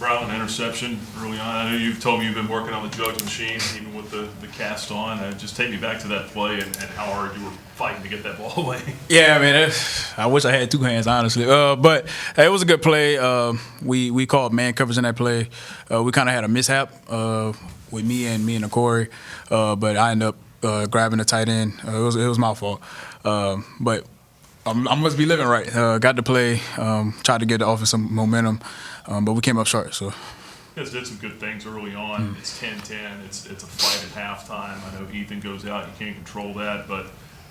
Brylan interception early on. I know you've told me you've been working on the jugs machine, even with the cast on. Just take me back to that play and how hard you were fighting to get that ball away. Yeah, I mean, I wish I had two hands, honestly. But it was a good play. We called man coverage in that play. We kind of had a mishap with me and Corey, but I ended up grabbing the tight end. It was my fault. But I must be living right. Got to play, tried to get the offense some momentum, but we came up short. So. You guys did some good things early on. It's 10-10. It's a fight at halftime. I know Ethan goes out. You can't control that. But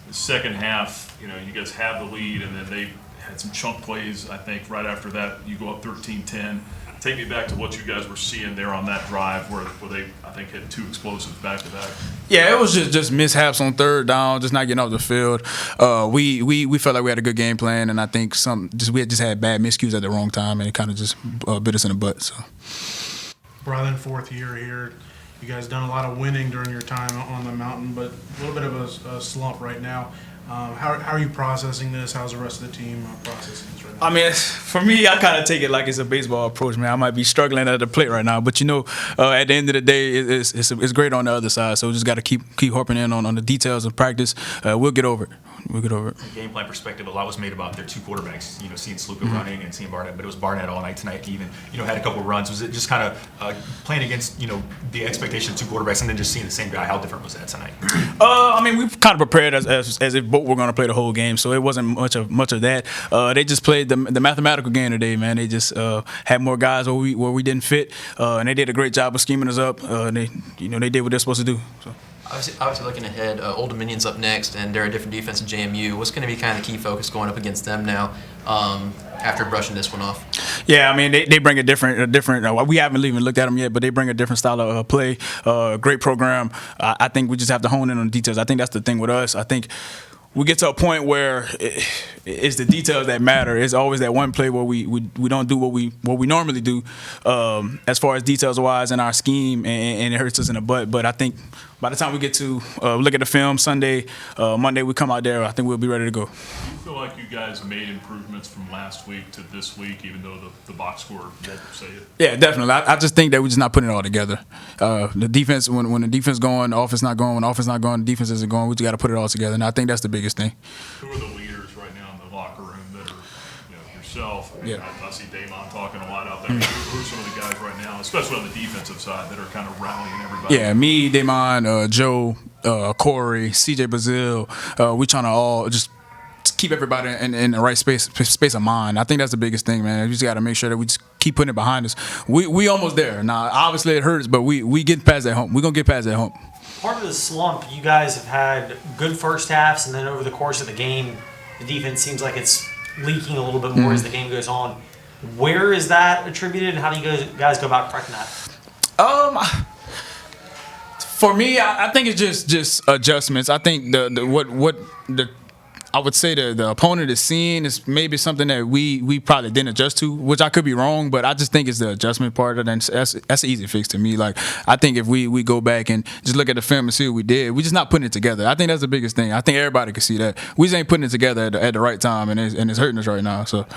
the second half, you guys have the lead, and then they had some chunk plays, I think, right after that. You go up 13-10. Take me back to what you guys were seeing there on that drive where they, I think, hit two explosives back-to-back. Yeah, it was just mishaps on third down, just not getting off the field. We felt like we had a good game plan, and I think we had just had bad miscues at the wrong time, and it kind of just bit us in the butt. So. Brylan, fourth year here. You guys done a lot of winning during your time on the mountain, but a little bit of a slump right now. How are you processing this? How's the rest of the team processing this right now? I mean, for me, I kind of take it like it's a baseball approach, man. I might be struggling at the plate right now, but at the end of the day, it's great on the other side. So we just got to keep harping in on the details of practice. We'll get over it. From a game plan perspective, a lot was made about their two quarterbacks. Seeing Sluka running and seeing Barnett, but it was Barnett all night tonight. Even had a couple of runs. Was it just kind of playing against the expectation of two quarterbacks and then just seeing the same guy? How different was that tonight? I mean, we kind of prepared as if both were going to play the whole game, so it wasn't much of that. They just played the mathematical game today, man. They just had more guys where we didn't fit, and they did a great job of scheming us up. They did what they're supposed to do. So. Obviously looking ahead, Old Dominion's up next, and they're a different defense in JMU. What's going to be kind of the key focus going up against them now after brushing this one off? Yeah, I mean, they bring a different we haven't even looked at them yet, but they bring a different style of play, great program. I think we just have to hone in on the details. I think that's the thing with us. I think we get to a point where it's the details that matter. It's always that one play where we don't do what we normally do as far as details wise in our scheme, and it hurts us in the butt. But I think by the time we get to look at the film Sunday, Monday, we come out there, I think we'll be ready to go. Do you feel like you guys made improvements from last week to this week, even though the box score won't say it? Yeah, definitely. I just think that we're just not putting it all together. The defense, when the defense going, the offense not going. When the offense not going, the defense isn't going. We just got to put it all together, and I think that's the biggest thing. Who are the leaders right now in the locker room that are, yourself? Yeah. I see Damon talking a lot out there. Who are some of the guys right now, especially on the defensive side, that are kind of rallying everybody? Yeah, me, Damon, Joe, Corey, CJ Brazil. We trying to all just keep everybody in the right space of mind. I think that's the biggest thing, man. We just got to make sure that we just keep putting it behind us. We almost there. Now, obviously it hurts, but we get past that hump. We're going to get past that hump. Part of the slump, you guys have had good first halves, and then over the course of the game, the defense seems like it's leaking a little bit more as the game goes on. Where is that attributed, and how do you guys go about correcting that? For me, I think it's just adjustments. I think I would say the opponent is seeing is maybe something that we probably didn't adjust to, which I could be wrong, but I just think it's the adjustment part of it. That's an easy fix to me. Like, I think if we go back and just look at the film and see what we did, we're just not putting it together. I think that's the biggest thing. I think everybody can see that. We just ain't putting it together at the right time, and it's hurting us right now. So,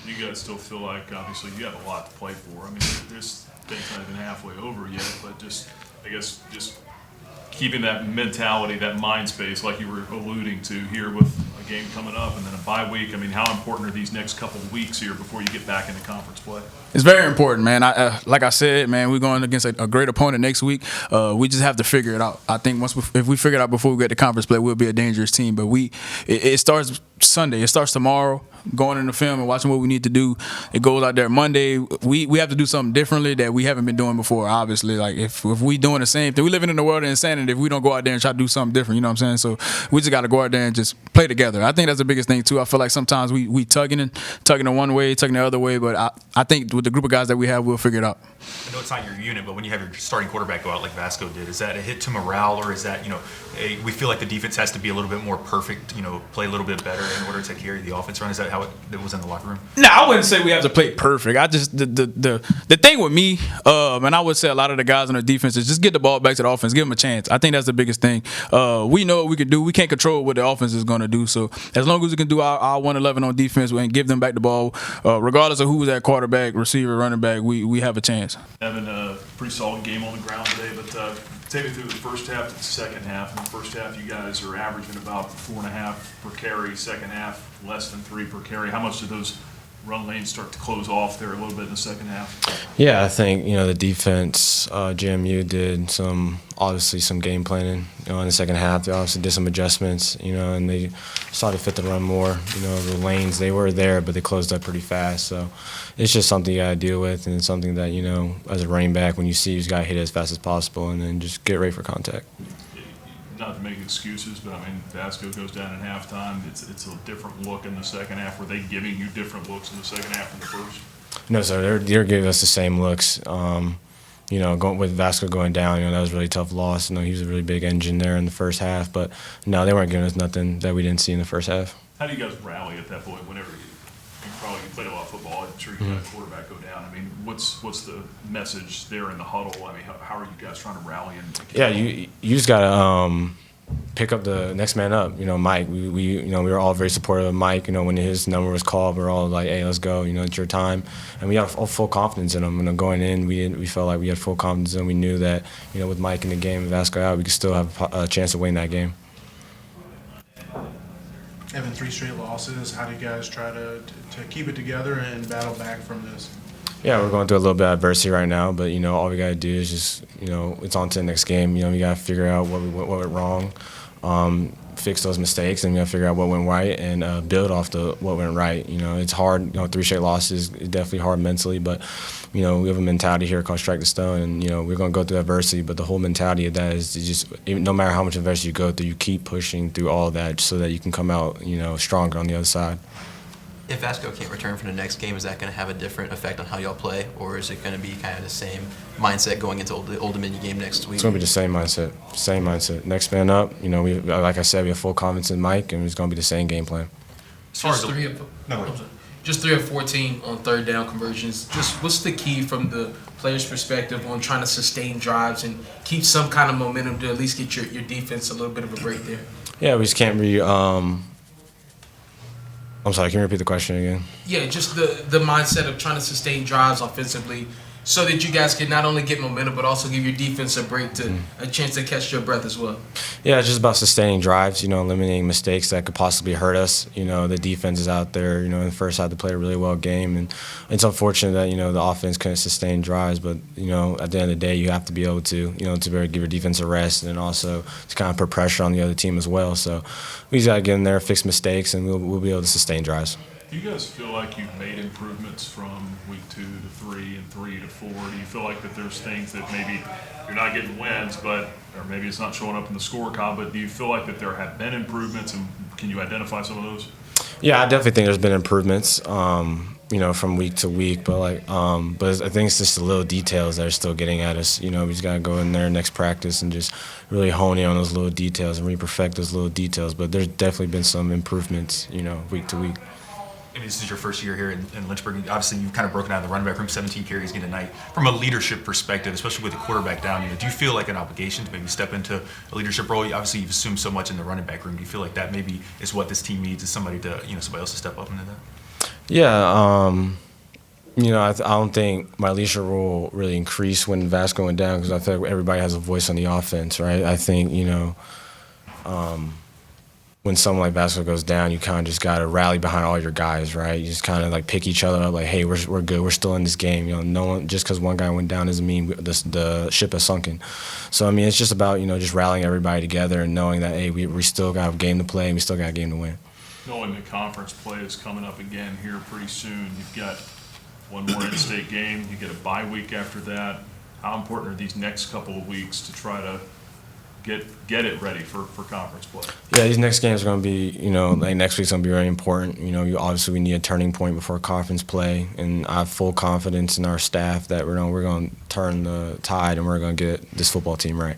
you guys still feel like, obviously, you have a lot to play for. I mean, this thing's not even halfway over yet, but just keeping that mentality, that mind space, like you were alluding to here with a game coming up and then a bye week. I mean, how important are these next couple of weeks here before you get back into conference play? It's very important, man. Like I said, man, we're going against a great opponent next week. We just have to figure it out. I think if we figure it out before we get to conference play, we'll be a dangerous team. But it starts Sunday. It starts tomorrow. Going in the film and watching what we need to do. It goes out there Monday. We have to do something differently that we haven't been doing before, obviously. Like, if we doing the same thing, we living in the world of insanity if we don't go out there and try to do something different, you know what I'm saying? So we just got to go out there and just play together. I think that's the biggest thing, too. I feel like sometimes we tugging it one way, tugging the other way, but I think with the group of guys that we have, we'll figure it out. I know it's not your unit, but when you have your starting quarterback go out like Vasco did, is that a hit to morale, or is that, we feel like the defense has to be a little bit more perfect, play a little bit better in order to carry the offense around? how it was in the locker room? No, I wouldn't say we have to play perfect. I just the thing with me, and I would say a lot of the guys on the defense is just get the ball back to the offense, give them a chance. I think that's the biggest thing. We know what we can do. We can't control what the offense is going to do. So as long as we can do our 111 on defense and give them back the ball, regardless of who's at quarterback, receiver, running back, we have a chance. Having a pretty solid game on the ground today, but take me through the first half to the second half. In the first half, you guys are averaging about 4.5 per carry. Second half, less than 3 per carry. How much did those run lanes start to close off there a little bit in the second half? Yeah, I think the defense, JMU did obviously some game planning. In the second half, they obviously did some adjustments. And they started to fit the run more. The lanes, they were there, but they closed up pretty fast. So it's just something you got to deal with, and it's something that as a running back, when you see, you just got to hit it as fast as possible, and then just get ready for contact. Not to make excuses, but Vasco goes down at halftime. It's a different look in the second half. Were they giving you different looks in the second half than the first? No, sir. They're giving us the same looks. Going with Vasco going down, that was a really tough loss. He was a really big engine there in the first half, but no, they weren't giving us nothing that we didn't see in the first half. How do you guys rally at that point? Whenever you played a lot of football, I'm sure you had a quarterback go down. What's the message there in the huddle? How are you guys trying to rally? Yeah, you just gotta pick up the next man up. Mike. We were all very supportive of Mike. When his number was called, we were all like, "Hey, let's go! It's your time." And we had full confidence in him. Going in, we felt like we had full confidence, and we knew that with Mike in the game and Vasco out, we could still have a chance to win that game. Having 3 straight losses, how do you guys try to keep it together and battle back from this? Yeah, we're going through a little bit of adversity right now, but all we gotta do is just it's on to the next game. We gotta figure out what went wrong, fix those mistakes, and we gotta figure out what went right and build off what went right. It's hard. 3 straight losses is definitely hard mentally, but we have a mentality here called strike the stone, and we're gonna go through adversity. But the whole mentality of that is just no matter how much adversity you go through, you keep pushing through all of that so that you can come out stronger on the other side. If Vasco can't return for the next game, is that going to have a different effect on how y'all play, or is it going to be kind of the same mindset going into the Old Dominion game next week? It's going to be the same mindset. Same mindset. Next man up. We like I said, we have full confidence in Mike, and it's going to be the same game plan. Just 3 of 14 on third down conversions. Just what's the key from the player's perspective on trying to sustain drives and keep some kind of momentum to at least get your defense a little bit of a break there? Yeah, we just can't be. I'm sorry, can you repeat the question again? Yeah, just the mindset of trying to sustain drives offensively so that you guys can not only get momentum but also give your defense a break a chance to catch your breath as well. Yeah, it's just about sustaining drives, eliminating mistakes that could possibly hurt us. The defense is out there, in the first half to play a really well game, and it's unfortunate that, the offense couldn't sustain drives, but, at the end of the day, you have to be able to, to be able to give your defense a rest and also to kind of put pressure on the other team as well. So we just got to get in there, fix mistakes, and we'll be able to sustain drives. Do you guys feel like you've made improvements from week 2 to 3 and 3 to 4? Do you feel like that there's things that maybe you're not getting wins, or maybe it's not showing up in the scorecard, but do you feel like that there have been improvements, and can you identify some of those? Yeah, I definitely think there's been improvements, from week to week, but I think it's just the little details that are still getting at us. We just got to go in there next practice and just really hone in on those little details and really perfect those little details. But there's definitely been some improvements, week to week. This is your first year here in Lynchburg. Obviously, you've kind of broken out of the running back room, 17 carries again tonight. From a leadership perspective, especially with the quarterback down, do you feel like an obligation to maybe step into a leadership role? Obviously, you've assumed so much in the running back room. Do you feel like that maybe is what this team needs, is somebody else to step up into that? Yeah, I don't think my leadership role really increased when Vasco went down because I feel like everybody has a voice on the offense, right? I think, when someone like Vasco goes down, you kind of just got to rally behind all your guys, right? You just kind of like pick each other up, like, hey, we're good, we're still in this game. No one, just because one guy went down doesn't mean the ship has sunken. So it's just about just rallying everybody together and knowing that hey, we still got a game to play and we still got a game to win. Knowing the conference play is coming up again here pretty soon, you've got one more in-state game, you get a bye week after that. How important are these next couple of weeks to try to get it ready for conference play? Yeah, these next games are going to be, next week's going to be very important. Obviously we need a turning point before conference play, and I have full confidence in our staff that we're going to turn the tide and we're going to get this football team right.